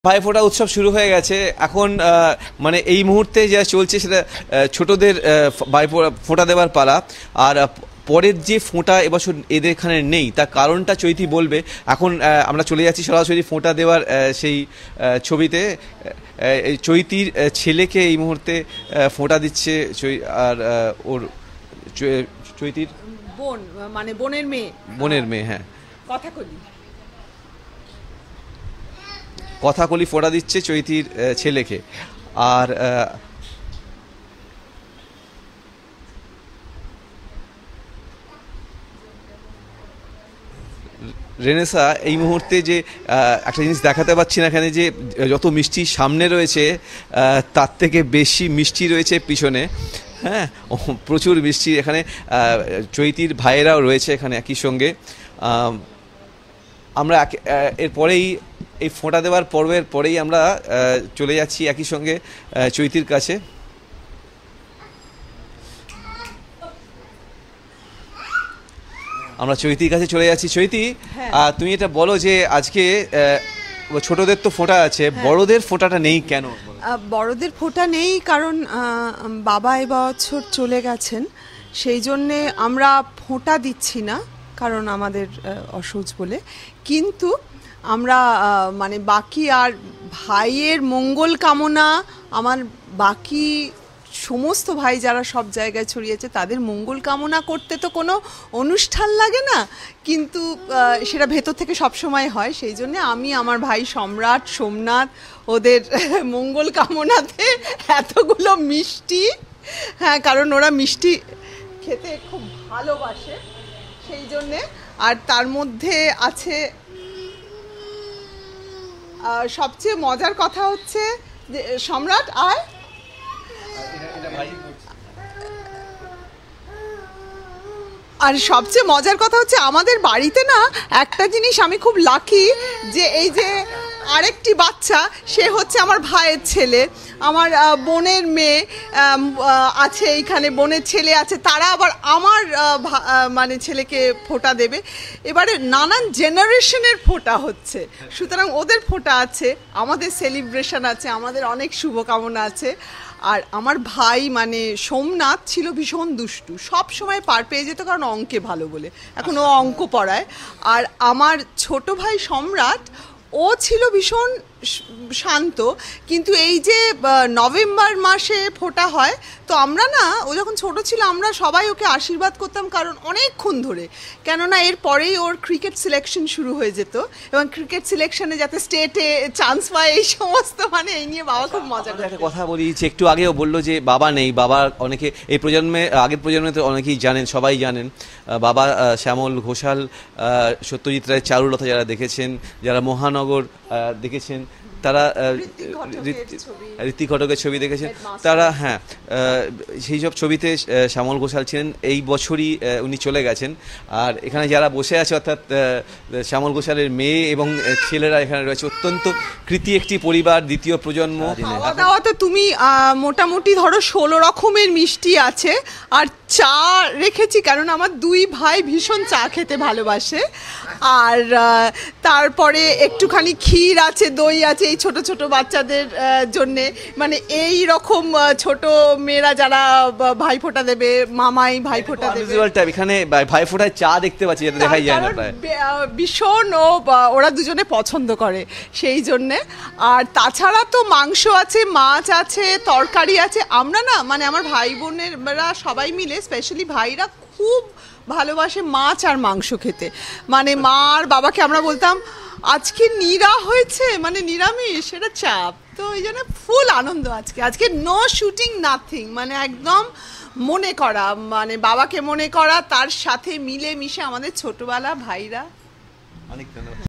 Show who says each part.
Speaker 1: ভাইফোঁটা উৎসব শুরু হয়ে গেছে এখন মানে এই মুহূর্তে যা চলছে সেটা ছোটদের ফোঁটা দেওয়ার পালা। আর পরের যে ফোঁটা এবছর এদের এখানে নেই তার কারণটা চৈতি বলবে। এখন আমরা চলে যাচ্ছি সরাসরি ফোঁটা দেওয়ার সেই ছবিতে। চৈতির ছেলেকে এই মুহূর্তে ফোঁটা দিচ্ছে আর ওর চৈতির
Speaker 2: বোন মানে বোনের মেয়ে
Speaker 1: হ্যাঁ
Speaker 2: কথাকলি
Speaker 1: ফোঁটা দিচ্ছে চৈতির ছেলেকে। আর রেনেসা এই মুহূর্তে যে একটা জিনিস দেখাতে পাচ্ছি না এখানে, যে যত মিষ্টি সামনে রয়েছে তার থেকে বেশি মিষ্টি রয়েছে পিছনে। হ্যাঁ, প্রচুর মিষ্টি এখানে। চৈতির ভাইয়েরাও রয়েছে এখানে একই সঙ্গে। আমরা এরপরেই এই ফোঁটা দেওয়ার পর্বের পরেই আমরা চলে যাচ্ছি একই সঙ্গে চৈতির কাছে। আমরা চৈতির কাছে চলে যাচ্ছি। চৈতি, তুমি এটা বলো যে আজকে ছোটদের তো ফোঁটা আছে, বড়দের ফোঁটাটা নেই কেন?
Speaker 2: বড়দের ফোঁটা নেই কারণ বাবা এবছর চলে গেছেন, সেই জন্যে আমরা ফোঁটা দিচ্ছি না, কারণ আমাদের অসুখ বলে। কিন্তু আমরা মানে বাকি আর ভাইয়ের মঙ্গল কামনা, আমার বাকি সমস্ত ভাই যারা সব জায়গায় ছড়িয়েছে তাদের মঙ্গল কামনা করতে তো কোনো অনুষ্ঠান লাগে না, কিন্তু সেটা ভেতর থেকে সবসময় হয়। সেই জন্য আমি আমার ভাই সম্রাট, সোমনাথ, ওদের মঙ্গল কামনাতে এতগুলো মিষ্টি, হ্যাঁ কারণ ওরা মিষ্টি খেতে খুব ভালোবাসে সেই জন্যে। আর তার মধ্যে আছে সবচেয়ে মজার কথা হচ্ছে যে সম্রাট আয়, আর সবচেয়ে মজার কথা হচ্ছে আমাদের বাড়িতে না একটা জিনিস আমি খুব লাকি, যে এই যে আরেকটি বাচ্চা সে হচ্ছে আমার ভাইয়ের ছেলে, আমার বোনের মেয়ে আছে এইখানে, বোনের ছেলে আছে, তারা আবার আমার মানে ছেলেকে ফোঁটা দেবে। এবারে নানান জেনারেশনের ফোঁটা হচ্ছে, সুতরাং ওদের ফোঁটা আছে, আমাদের সেলিব্রেশন আছে, আমাদের অনেক শুভকামনা আছে। আর আমার ভাই মানে সোমনাথ ছিল ভীষণ দুষ্টু, সব সময় পার পেয়ে যেত কারণ অঙ্কে ভালো বলে, এখন ও অঙ্ক পড়ায়। আর আমার ছোট ভাই সম্রাট, ও ছিল ভীষণ শান্ত, কিন্তু এই যে নভেম্বর মাসে ফোঁটা হয় তো আমরা না, ও যখন ছোট ছিল আমরা সবাই ওকে আশীর্বাদ করতাম, কারণ অনেকক্ষণ ধরে, কেননা এর পরেই ওর ক্রিকেট সিলেকশন শুরু হয়ে যেত, এবং ক্রিকেট সিলেকশনে যাতে স্টেটে চান্স পায় এই সমস্ত, মানে এই নিয়ে বাবা খুব মজা করে।
Speaker 1: একটা কথা বলি, যে একটু আগেও বললো যে বাবা নেই, বাবা অনেকে এই প্রজন্মে, আগের প্রজন্মে তো অনেকেই জানেন, সবাই জানেন বাবা শ্যামল ঘোষাল, সত্যজিৎ রায়, চারুলতা যারা দেখেছেন, যারা মহানগর দেখেছেন, তারা ঋত্বিক ঘটকের ছবি দেখেছেন, তারা হ্যাঁ সেই সব ছবিতে শ্যামল ঘোষাল ছিলেন। এই বছরই উনি চলে গেছেন। আর এখানে যারা বসে আছে অর্থাৎ শ্যামল ঘোষালের মেয়ে এবং ছেলেরা এখানে রয়েছে, অত্যন্ত কৃতি একটি পরিবার, দ্বিতীয় প্রজন্ম।
Speaker 2: খাওয়া দাওয়া তো তুমি মোটামুটি ধরো 16 রকমের মিষ্টি আছে, আর চা রেখেছি কারণ আমার দুই ভাই ভীষণ চা খেতে ভালোবাসে। আর তারপরে একটুখানি ক্ষীর আছে, দই আছে, এই ছোট ছোট বাচ্চাদের জন্যে, মানে এই রকম ছোট মেয়েরা যারা ভাইফোঁটা দেবে, মামাই ভাইফোঁটা দেবে।
Speaker 1: এখানে ভাইফোঁটায় চা দেখতে পাচ্ছি, যেটা দেখাই যায় না প্রায়।
Speaker 2: ভীষণ ওরা দুজনে পছন্দ করে সেই জন্যে। আর তাছাড়া তো মাংস আছে, মাছ আছে, তরকারি আছে। আমরা না মানে আমার ভাই বোনেরা সবাই মিলে, স্পেশালি ভাইরা খুব ভালোবাসে মাছ আর মাংস খেতে। মানে মা আর বাবাকে আমরা বলতাম আজকে নিরা হয়েছে, মানে নিরামিষ, সেটা চাপ, তো এই জন্য ফুল আনন্দ। আজকে নো শুটিং, নাথিং, মানে একদম মনে করা, মানে বাবাকে মনে করা, তার সাথে মিলে মিশে আমাদের ছোটবেলা ভাইরা। অনেক ধন্যবাদ।